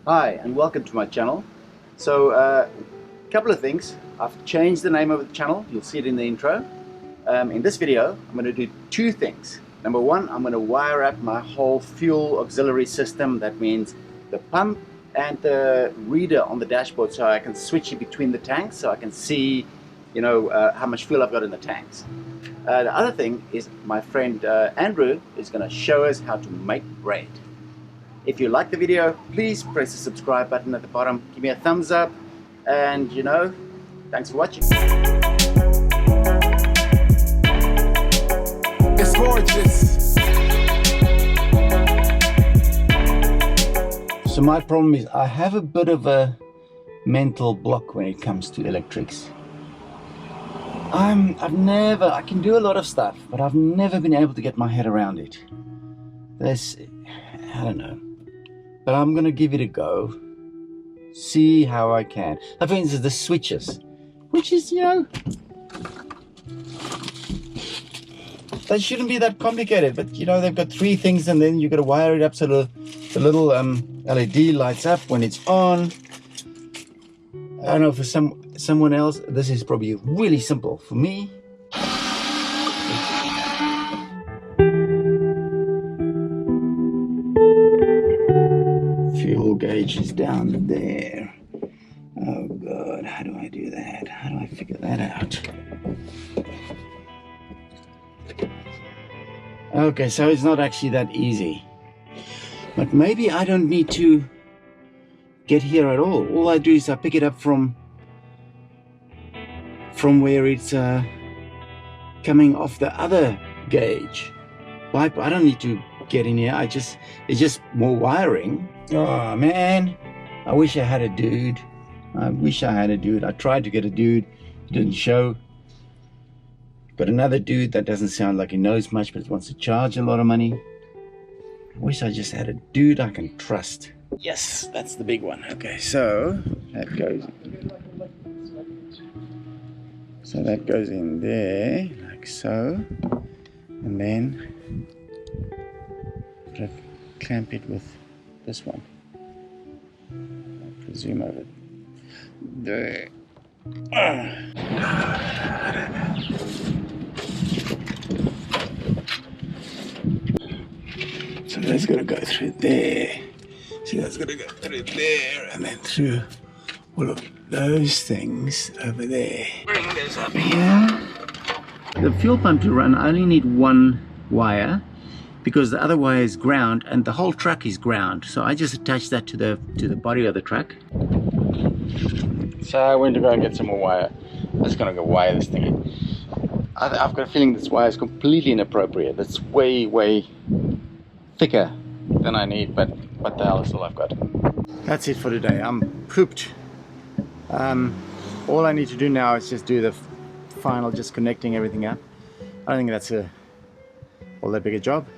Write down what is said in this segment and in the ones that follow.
Hi and welcome to my channel. So a couple of things. I've changed the name of the channel. You'll see it in the intro. In this video I'm going to do two things. Number one, I'm going to wire up my whole fuel auxiliary system. That means the pump and the reader on the dashboard, so I can switch it between the tanks, so I can see how much fuel I've got in the tanks. The other thing is my friend Andrew is going to show us how to make bread. If you like the video, please press the subscribe button at the bottom, give me a thumbs up, and thanks for watching. It's gorgeous. So my problem is I have a bit of a mental block when it comes to electrics. I can do a lot of stuff, but I've never been able to get my head around it. I don't know. But I'm going to give it a go, see how I can. Like for instance, the switches, which is, they shouldn't be that complicated, but they've got three things and then you've got to wire it up so the little LED lights up when it's on. I don't know, for someone else, this is probably really simple. For me, fuel gauge is down there. Oh God, how do I do that? How do I figure that out? Okay, so it's not actually that easy. But maybe I don't need to get here at all. All I do is I pick it up from where it's coming off the other gauge. I don't need to get in here. It's just more wiring. Oh man, I wish I had a dude. I tried to get a dude, he didn't show. Got another dude that doesn't sound like he knows much, but wants to charge a lot of money. I wish I just had a dude I can trust. Yes, that's the big one. Okay, so that goes in there, like so, and then clamp it with this one. I presume over there. So that's going to go through there. See, that's going to go through there and then through all of those things over there. Bring this up here. The fuel pump to run, I only need one wire because the other wire is ground and the whole truck is ground. So I just attach that to the body of the truck. So I went to go and get some more wire. I'm just going to go wire this thing in. I've got a feeling this wire is completely inappropriate. It's way thicker than I need, but what the hell is all I've got. That's it for today. I'm pooped. All I need to do now is just do the final, just connecting everything up. I don't think that's all that big a job.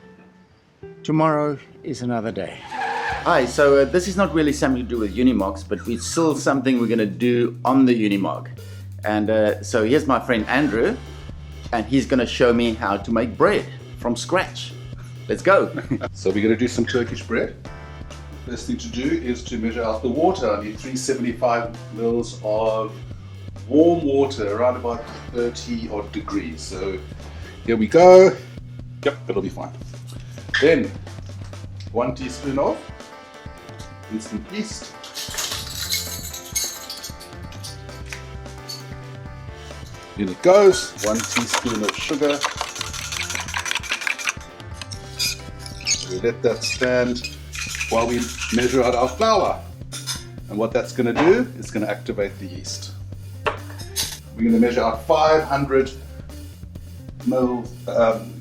Tomorrow is another day. Hi, so this is not really something to do with Unimogs, but it's still something we're going to do on the Unimog. And so here's my friend Andrew, and he's going to show me how to make bread from scratch. Let's go. So we're going to do some Turkish bread. First thing to do is to measure out the water. I need 375 mils of warm water, around about 30 odd degrees. So here we go. Yep, it'll be fine. Then 1 teaspoon of instant yeast. In it goes. 1 teaspoon of sugar. We let that stand while we measure out our flour. And what that's going to do is going to activate the yeast. We're going to measure out 500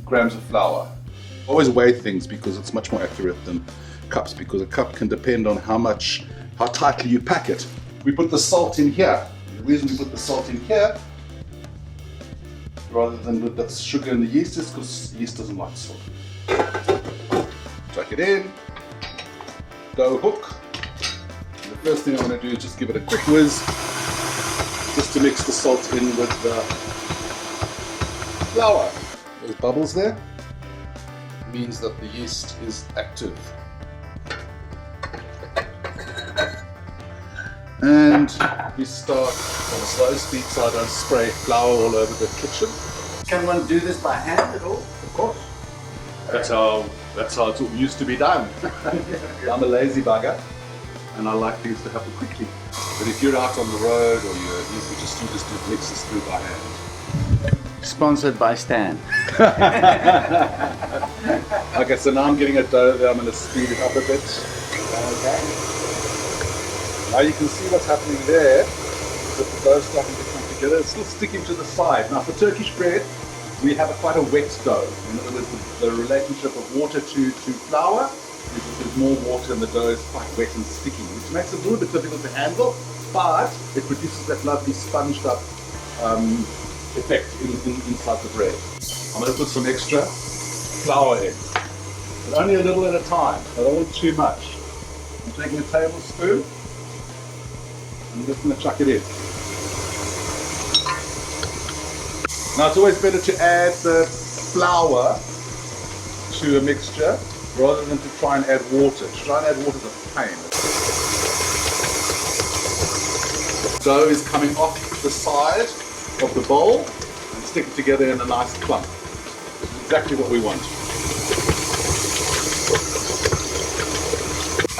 grams of flour. Always weigh things because it's much more accurate than cups, because a cup can depend on how tightly you pack it. We put the salt in here. The reason we put the salt in here rather than with the sugar and the yeast is because yeast doesn't like salt. Tuck it in, go hook. And the first thing I'm going to do is just give it a quick whiz, just to mix the salt in with the flour. Those bubbles there means that the yeast is active. And we start on a slow speed so I don't spray flour all over the kitchen. Can one do this by hand at all? Of course. That's how it used to be done. I'm a lazy bugger and I like things to happen quickly. But if you're out on the road or you just mix this through by hand. Sponsored by Stan. Okay, so now I'm getting a dough there. I'm going to speed it up a bit. Okay. Now you can see what's happening there. With the dough starting to come together. It's still sticking to the side. Now for Turkish bread, we have quite a wet dough. In other words, the relationship of water to flour is that there's more water and the dough is quite wet and sticky, which makes it a little bit difficult to handle, but it produces that lovely sponged up effect inside the bread. I'm going to put some extra flour in, but only a little at a time. I don't want too much. I'm taking a tablespoon and I'm just going to chuck it in. Now it's always better to add the flour to a mixture rather than to try and add water. To try and add water is a pain. The dough is coming off the side of the bowl and sticking together in a nice clump. This is exactly what we want.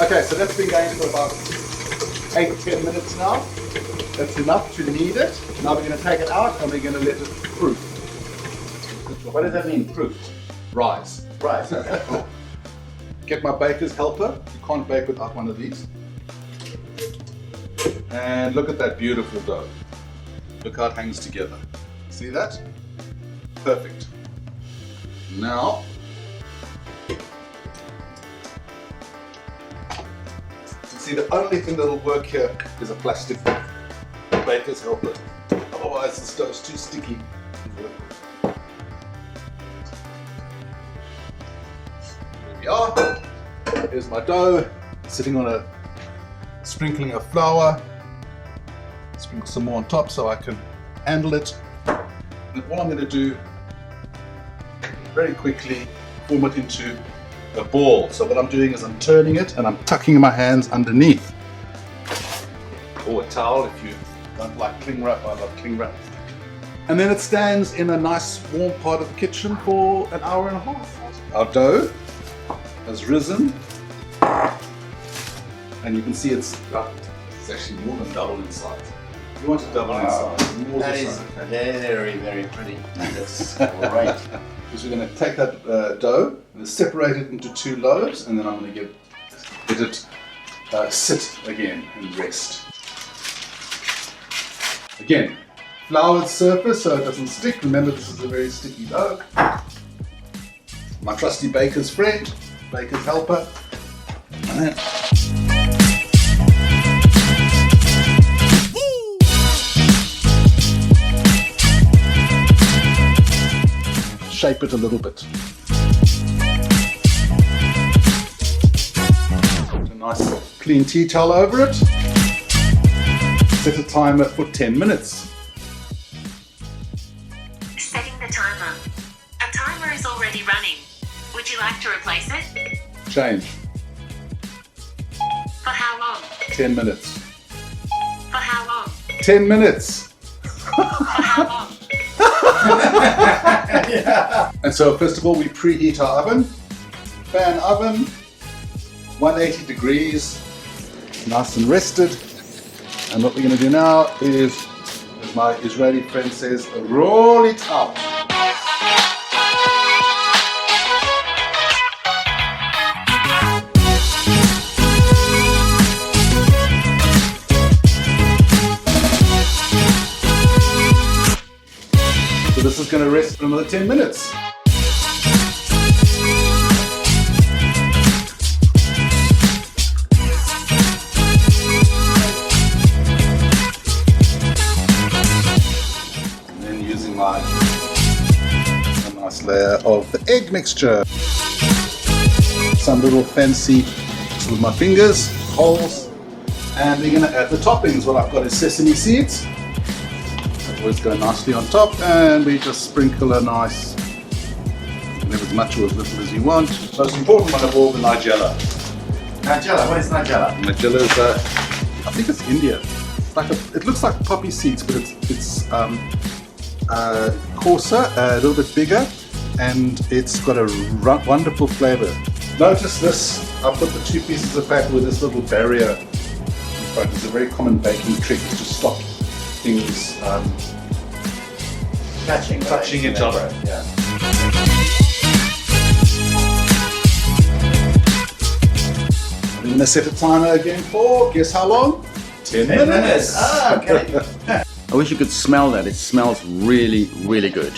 Okay, so that's been going for about 8-10 minutes now. That's enough to knead it. Now we're going to take it out and we're going to let it proof. What does that mean, proof? Rise. Right. Okay, cool. Get my baker's helper. You can't bake without one of these. And look at that beautiful dough. Look how it hangs together. See that? Perfect. Now, see, the only thing that'll work here is a plastic baker's helper. Otherwise, the dough's too sticky. Here we are. Here's my dough, sitting on a sprinkling of flour. Sprinkle some more on top so I can handle it. And all I'm going to do, very quickly, form it into a ball. So what I'm doing is I'm turning it and I'm tucking my hands underneath. Or a towel if you don't like cling wrap. I love cling wrap. And then it stands in a nice warm part of the kitchen for an hour and a half. Our dough has risen. And you can see it's actually more than double in size. You want to double in size. That is very, very pretty. That's great. Because we're going to take that dough and separate it into two loaves, and then I'm going to let it sit again and rest. Again, floured surface so it doesn't stick. Remember, this is a very sticky dough. My trusty baker's friend, baker's helper. And then shape it a little bit. Put a nice clean tea towel over it. Set a timer for 10 minutes. Setting the timer. A timer is already running. Would you like to replace it? Change. For how long? 10 minutes. For how long? 10 minutes. For how long? Yeah. And so first of all we preheat our oven. Fan oven, 180 degrees, nice and rested. And what we're going to do now is, as my Israeli friend says, roll it up. So this is going to rest for another 10 minutes. A nice layer of the egg mixture. Some little fancy with my fingers, holes, and we're going to add the toppings. What I've got is sesame seeds. That always go nicely on top, and we just sprinkle a nice, you can have as much or as little as you want. Most important one of all, the Nigella. Nigella, what is Nigella? Nigella is I think it's India. It looks like poppy seeds, but it's coarser, a little bit bigger, and it's got a wonderful flavor. Notice this. I put the 2 pieces of paper with this little barrier in front. It's a very common baking trick to stop things touching each other. Yeah. I'm going to set a timer again for, guess how long? 10 minutes. Ah, okay. I wish you could smell that. It smells really, really good.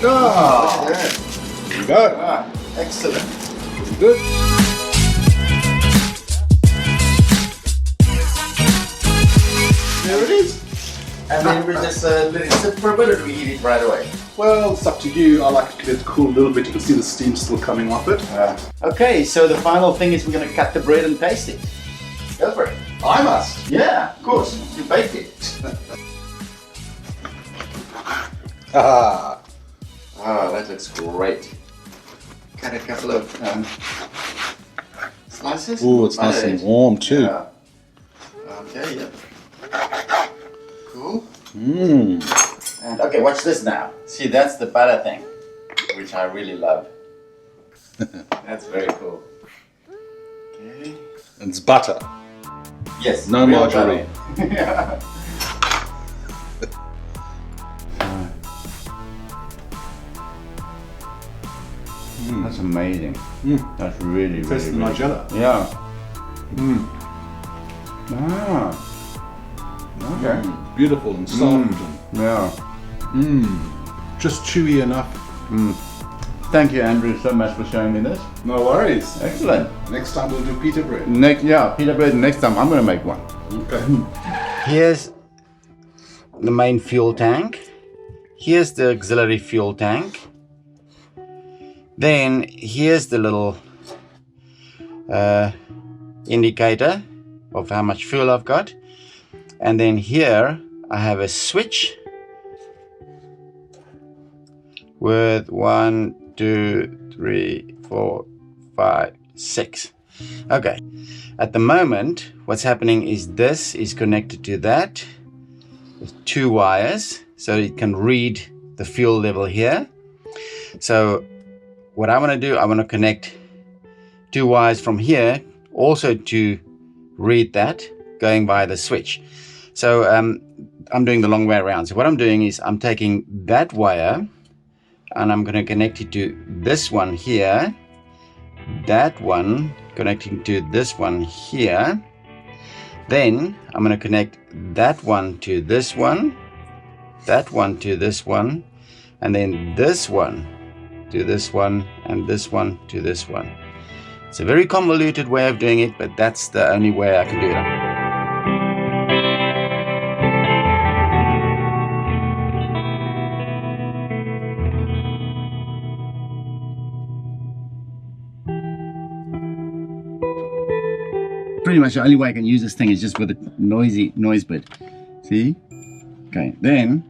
Oh, there you go. Ah, excellent. Pretty good. There it is. And then we just let it sit for a bit, or we eat it right away. Well, it's up to you. I like to let it cool a little bit. You can see the steam still coming off it. Okay, so the final thing is we're going to cut the bread and taste it. Go for it. I must. Yeah, of course. You baked it. Ah. Oh, that looks great. Cut a couple of slices. Ooh, it's nice and warm too. Yeah. Okay, yeah. Cool. Mmm. And okay, watch this now. See, that's the butter thing, which I really love. That's very cool. Okay. It's butter. Yes. No real margarine. butter. Yeah. That's amazing. That's really, really, Tastes really Nigella. Yeah. Ah. Okay. Beautiful and soft. Yeah. Just chewy enough. Thank you, Andrew, so much for showing me this. No worries. Excellent. Next time we'll do pita bread. Pita bread. Next time I'm going to make one. Okay. Here's the main fuel tank. Here's the auxiliary fuel tank. Then here's the little indicator of how much fuel I've got. And then here I have a switch with 1, 2, 3, 4, 5, 6. Okay. At the moment, what's happening is this is connected to that with 2 wires, so it can read the fuel level here. So what I want to do, I want to connect 2 wires from here also to read that going by the switch. So I'm doing the long way around. So what I'm doing is I'm taking that wire and I'm going to connect it to this one here, that one connecting to this one here. Then I'm going to connect that one to this one, that one to this one, and then this one to this one, and this one to this one. It's a very convoluted way of doing it, but that's the only way I can do it. Pretty much the only way I can use this thing is just with a noise bit. See? Okay, then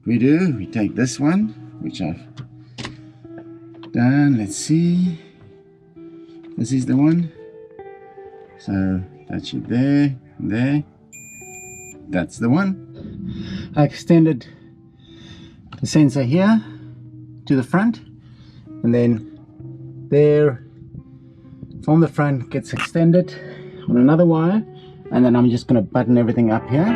we take this one, which I've done. Let's see. This is the one. So touch it there, there. That's the one. I extended the sensor here to the front, and then there from the front gets extended on another wire, and then I'm just going to button everything up here.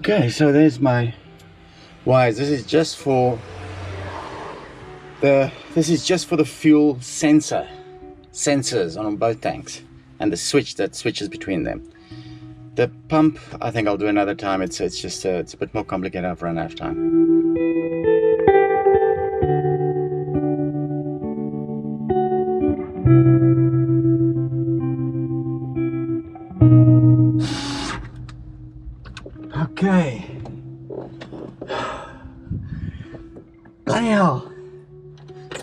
Okay, so there's my wires. This is just for the fuel sensors on both tanks, and the switch that switches between them. The pump, I think I'll do another time. It's just it's a bit more complicated. I've run out of time. Okay. Bloody hell.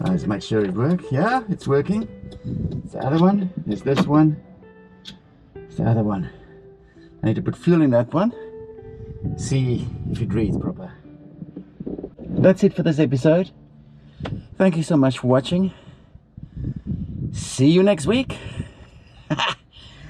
Let's make sure it works. Yeah, it's working. It's the other one. There's this one. It's the other one. I need to put fuel in that one. See if it reads proper. That's it for this episode. Thank you so much for watching. See you next week.